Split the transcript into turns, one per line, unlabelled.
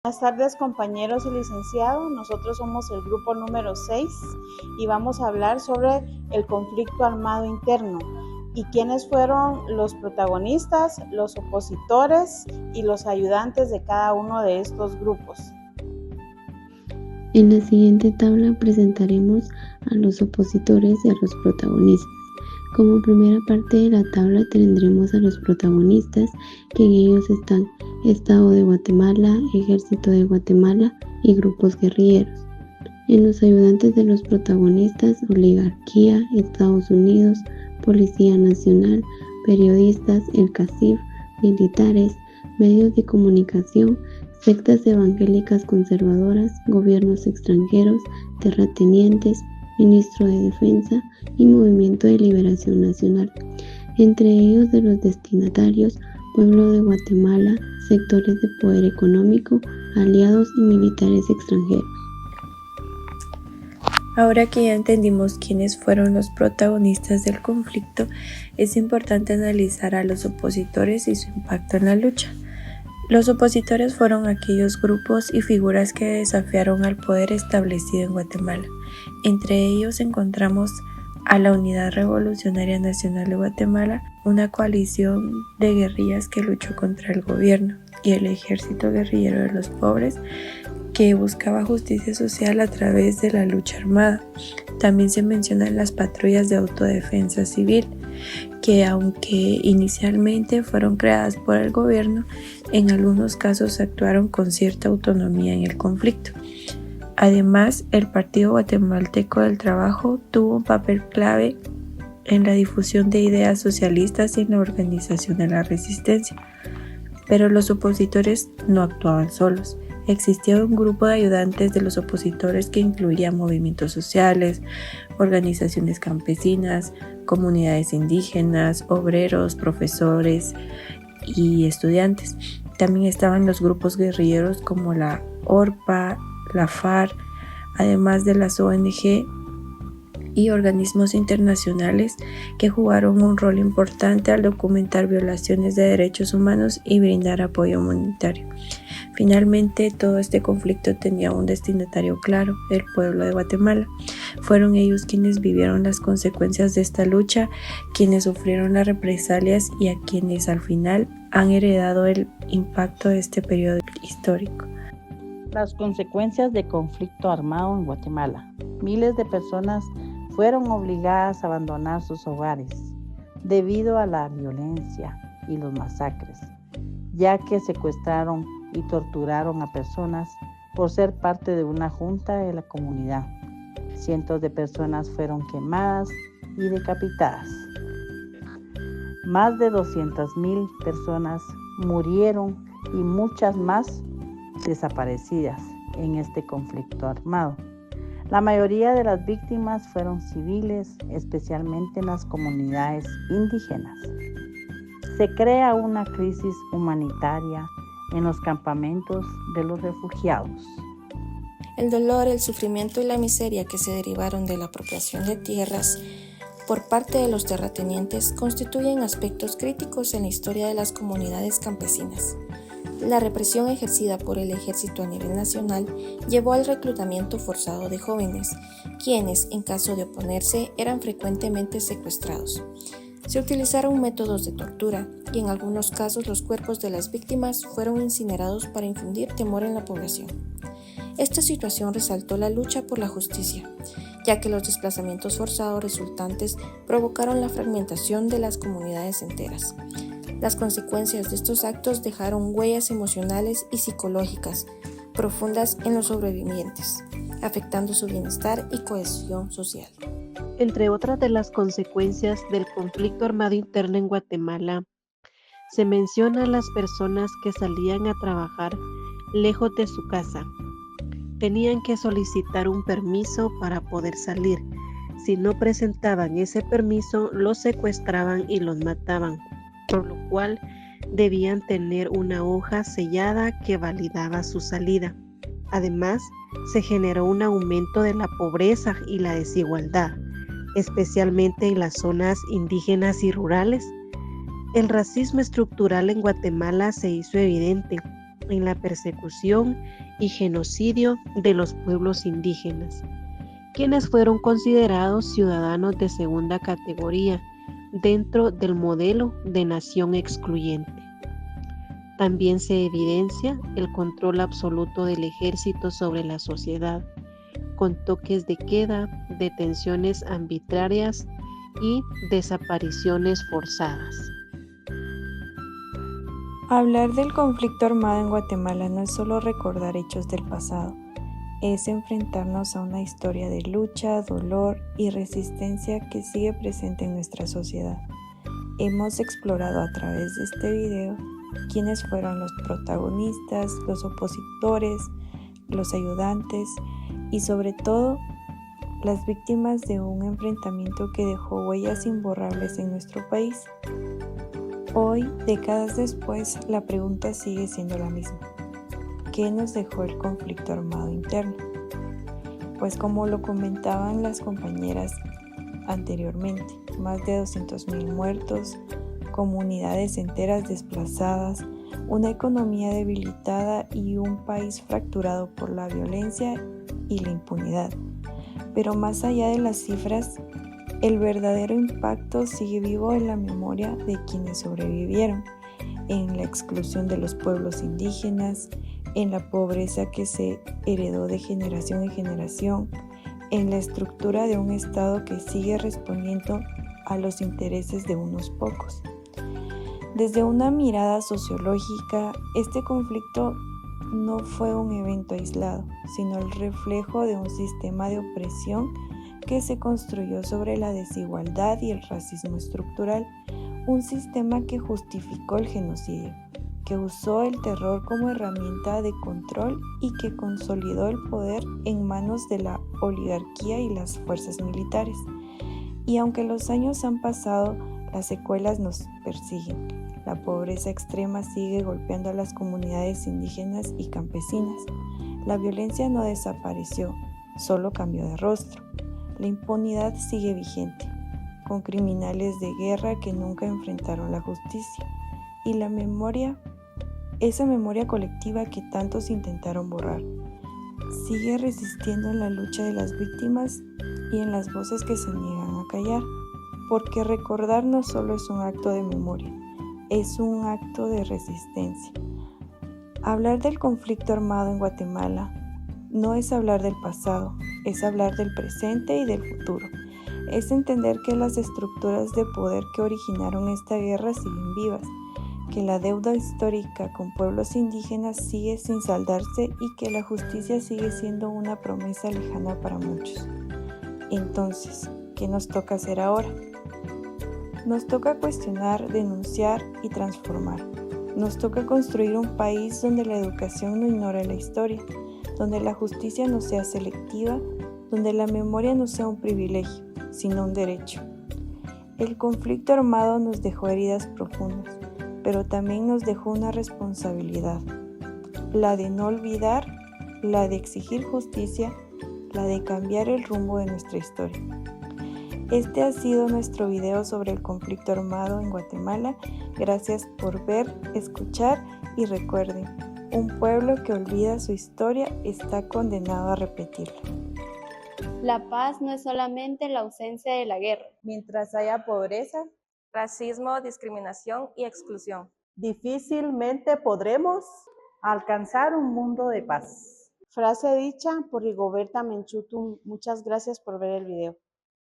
Buenas tardes, compañeros y licenciados. Nosotros somos el grupo número 6 y vamos a hablar sobre el conflicto armado interno y quiénes fueron los protagonistas, los opositores y los ayudantes de cada uno de estos grupos.
En la siguiente tabla presentaremos a los opositores y a los protagonistas. Como primera parte de la tabla tendremos a los protagonistas, que en ellos están Estado de Guatemala, Ejército de Guatemala y grupos guerrilleros. En los ayudantes de los protagonistas, oligarquía, Estados Unidos, Policía Nacional, periodistas, el CACIF, militares, medios de comunicación, sectas evangélicas conservadoras, gobiernos extranjeros, terratenientes, Ministro de Defensa y Movimiento de Liberación Nacional. Entre ellos de los destinatarios, Pueblo de Guatemala, sectores de poder económico, aliados y militares extranjeros.
Ahora que ya entendimos quiénes fueron los protagonistas del conflicto, es importante analizar a los opositores y su impacto en la lucha. Los opositores fueron aquellos grupos y figuras que desafiaron al poder establecido en Guatemala. Entre ellos encontramos a la Unidad Revolucionaria Nacional de Guatemala, una coalición de guerrillas que luchó contra el gobierno, y el Ejército Guerrillero de los Pobres, que buscaba justicia social a través de la lucha armada. También se mencionan las patrullas de autodefensa civil, que aunque inicialmente fueron creadas por el gobierno, en algunos casos actuaron con cierta autonomía en el conflicto. Además, el Partido Guatemalteco del Trabajo tuvo un papel clave en la difusión de ideas socialistas y en la organización de la resistencia. Pero los opositores no actuaban solos. Existía un grupo de ayudantes de los opositores que incluía movimientos sociales, organizaciones campesinas, comunidades indígenas, obreros, profesores y estudiantes. También estaban los grupos guerrilleros como la ORPA, la FARC, además de las ONG y organismos internacionales que jugaron un rol importante al documentar violaciones de derechos humanos y brindar apoyo humanitario. Finalmente, todo este conflicto tenía un destinatario claro, el pueblo de Guatemala. Fueron ellos quienes vivieron las consecuencias de esta lucha, quienes sufrieron las represalias y a quienes al final han heredado el impacto de este periodo histórico.
Las consecuencias del conflicto armado en Guatemala. Miles de personas fueron obligadas a abandonar sus hogares debido a la violencia y los masacres, ya que secuestraron y torturaron a personas por ser parte de una junta de la comunidad. Cientos de personas fueron quemadas y decapitadas. Más de 200,000 personas murieron y muchas más desaparecidas en este conflicto armado. La mayoría de las víctimas fueron civiles, especialmente en las comunidades indígenas. Se crea una crisis humanitaria en los campamentos de los refugiados.
El dolor, el sufrimiento y la miseria que se derivaron de la apropiación de tierras por parte de los terratenientes constituyen aspectos críticos en la historia de las comunidades campesinas. La represión ejercida por el ejército a nivel nacional llevó al reclutamiento forzado de jóvenes, quienes, en caso de oponerse, eran frecuentemente secuestrados. Se utilizaron métodos de tortura y en algunos casos los cuerpos de las víctimas fueron incinerados para infundir temor en la población. Esta situación resaltó la lucha por la justicia, ya que los desplazamientos forzados resultantes provocaron la fragmentación de las comunidades enteras. Las consecuencias de estos actos dejaron huellas emocionales y psicológicas profundas en los sobrevivientes, afectando su bienestar y cohesión social.
Entre otras de las consecuencias del conflicto armado interno en Guatemala, se menciona a las personas que salían a trabajar lejos de su casa. Tenían que solicitar un permiso para poder salir. Si no presentaban ese permiso, los secuestraban y los mataban, por lo cual debían tener una hoja sellada que validaba su salida. Además, se generó un aumento de la pobreza y la desigualdad, especialmente en las zonas indígenas y rurales. El racismo estructural en Guatemala se hizo evidente, en la persecución y genocidio de los pueblos indígenas, quienes fueron considerados ciudadanos de segunda categoría dentro del modelo de nación excluyente. También se evidencia el control absoluto del ejército sobre la sociedad, con toques de queda, detenciones arbitrarias y desapariciones forzadas.
Hablar del conflicto armado en Guatemala no es solo recordar hechos del pasado, es enfrentarnos a una historia de lucha, dolor y resistencia que sigue presente en nuestra sociedad. Hemos explorado a través de este video quiénes fueron los protagonistas, los opositores, los ayudantes y sobre todo las víctimas de un enfrentamiento que dejó huellas imborrables en nuestro país. Hoy, décadas después, la pregunta sigue siendo la misma. ¿Qué nos dejó el conflicto armado interno? Pues como lo comentaban las compañeras anteriormente, más de 200,000 muertos, comunidades enteras desplazadas, una economía debilitada y un país fracturado por la violencia y la impunidad. Pero más allá de las cifras, el verdadero impacto sigue vivo en la memoria de quienes sobrevivieron, en la exclusión de los pueblos indígenas, en la pobreza que se heredó de generación en generación, en la estructura de un Estado que sigue respondiendo a los intereses de unos pocos. Desde una mirada sociológica, este conflicto no fue un evento aislado, sino el reflejo de un sistema de opresión que se construyó sobre la desigualdad y el racismo estructural, un sistema que justificó el genocidio, que usó el terror como herramienta de control y que consolidó el poder en manos de la oligarquía y las fuerzas militares. Y aunque los años han pasado, las secuelas nos persiguen. La pobreza extrema sigue golpeando a las comunidades indígenas y campesinas. La violencia no desapareció, solo cambió de rostro. La impunidad sigue vigente, con criminales de guerra que nunca enfrentaron la justicia. Y la memoria, esa memoria colectiva que tantos intentaron borrar, sigue resistiendo en la lucha de las víctimas y en las voces que se niegan a callar. Porque recordar no solo es un acto de memoria, es un acto de resistencia. Hablar del conflicto armado en Guatemala no es hablar del pasado, es hablar del presente y del futuro. Es entender que las estructuras de poder que originaron esta guerra siguen vivas, que la deuda histórica con pueblos indígenas sigue sin saldarse y que la justicia sigue siendo una promesa lejana para muchos. Entonces, ¿qué nos toca hacer ahora? Nos toca cuestionar, denunciar y transformar. Nos toca construir un país donde la educación no ignore la historia, donde la justicia no sea selectiva, donde la memoria no sea un privilegio, sino un derecho. El conflicto armado nos dejó heridas profundas, pero también nos dejó una responsabilidad, la de no olvidar, la de exigir justicia, la de cambiar el rumbo de nuestra historia. Este ha sido nuestro video sobre el conflicto armado en Guatemala. Gracias por ver, escuchar y recuerden, un pueblo que olvida su historia está condenado a repetirla.
La paz no es solamente la ausencia de la guerra.
Mientras haya pobreza,
Racismo, discriminación y exclusión.
Difícilmente podremos alcanzar un mundo de paz.
frase dicha por Rigoberta Menchú. Muchas gracias por ver el video.